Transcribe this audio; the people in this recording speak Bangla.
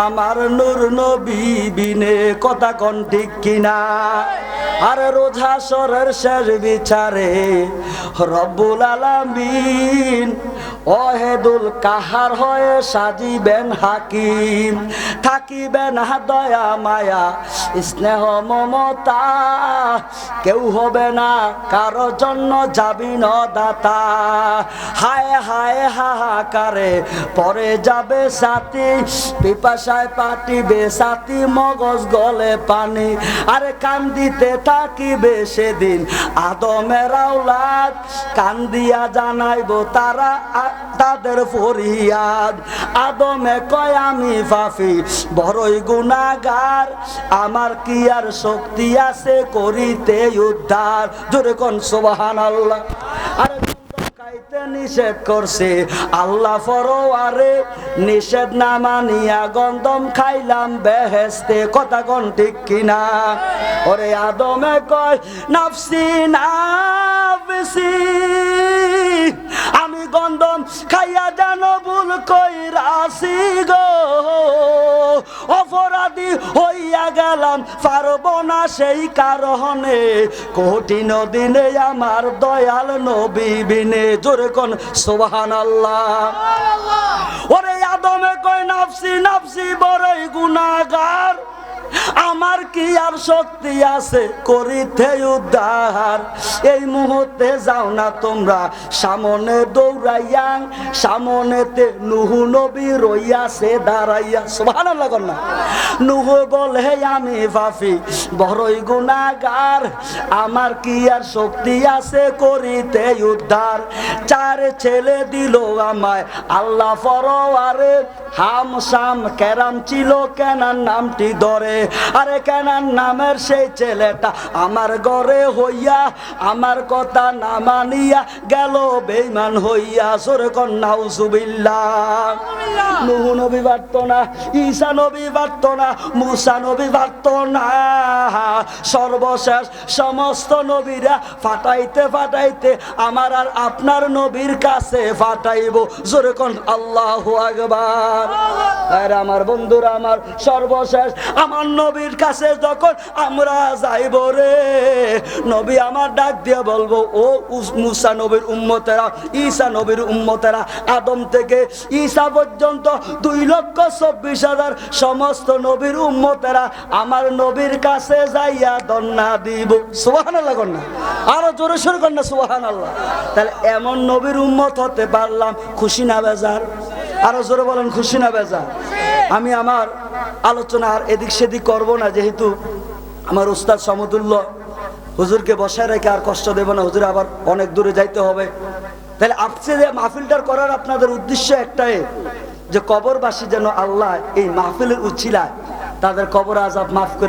আমার নূর নবী বিনে, কথা কোন ঠিক কিনা? আর রোজ হাশরের শেষ বিচারে রব্বুল আলামিন ওয়াহিদুল কাহার হয়ে সাজিবেন হাকিম, থাকিবেন দয়া মায়া স্নেহ মমতা, কেউ হবে না কারো জন্য যাবিন দাতা। হায় হায় হাহাকারে পরে যাবে সাথী, পিপাসায় পাটিবে সাথী, মগজ গলে পানি। আরে কান্দিতে থাকিবে সেদিন আদমের আওলাদ, কান্দিয়া জানাইব তারা তাদের ফরিয়াদ। আদমে কয় আমি পাপী বড়ই গুনাহগার, আমার কি আর শক্তি আছে করিতে উদ্ধার? জোরে কোন সুবহানাল্লাহ। আরে খাইতে নিষেধ করছে আল্লাহ ফরওয়ারে, নিষেধ না মানিয়া গন্ধম খাইলাম বেহেশতে, কথা কোন ঠিক কিনা? ওরে আদমে কয় নাফসি নাফসি, আমি গন্ধম খাইয়া জানো ভুল কইরাছি গো, অপরাধী হইয়া গেলাম পারব না সেই কারণে, কঠিন দিনে আমার দয়াল নবী বিনে। জোরে কোন সুবহানাল্লাহ। ওরে আদমে কয় নাফসি নাফসি বড়ই গুনাহগার, আমার কি আর শক্তি আছে করিতে উদ্ধার? এই মুহূর্তে যাও না তোমরা সামনে দৌড়াইয়া, সামনেতে নূহ নবী রইয়াছে দাঁড়াইয়া। সুবহানাল্লাহ কর না। নূহ বলে আমি পাপী বড়ই গুনাহগার, আমার কি আর শক্তি আছে করিতে উদ্ধার? চার ছেলে দিল আমায় আল্লাহ ফরওয়ারে, হাম শাম কেরাম ছিল কেনান নামটি ধরে। আরে কেনান নামের সেই ছেলেটা আমার ঘরে হইয়া, আমার কথা না মানিয়া গেল বেঈমান হইয়া। জোরে কোন নাউজুবিল্লাহ। নূহ নবী পারতো না, ঈসা নবী পারতো না, মুসা নবী পারতো না, সর্বশেষ সমস্ত নবীরা ফাটাইতে ফাটাইতে আমার আর আপনার নবীর কাছে ফাটাইব। জোরে কোন আল্লাহু আকবার। আরে আমার বন্ধুরা, আমার সর্বশেষ আমার নবীর কাছে যখন আমরা যাইব রে, নবী আমার ডাক দিয়ে বলবো, ও মুসা নবীর উম্মতেরা, ঈসা নবীর উম্মতেরা, আদম থেকে ঈসা পর্যন্ত 2,24,000 সমস্ত নবীর উম্মতেরা আমার নবীর কাছে যাইয়া দন্না দিব। সুবহানাল্লাহ কর না, আরো জোরে সোরে কর না সুবহানাল্লাহ। তাহলে এমন নবীর উম্মত হতে পারলাম, খুশি না বেজার? আরো জোরে বলেন খুশি না বেজার? আমি আমার আলোচনা আর এদিক সেদিক করব না, যেহেতু আমার উস্তাদ সমতুল্য হুজুরকে বসায় রেখে আর কষ্ট দেব না, হুজুর আবার অনেক দূরে যাইতে হবে। তাহলে আজকে যে মাহফিলটার করার আপনাদের উদ্দেশ্য একটাই, যে কবরবাসী যেন আল্লাহ এই মাহফিলের উছিলায় তাদের কবর আযাব মাফ করে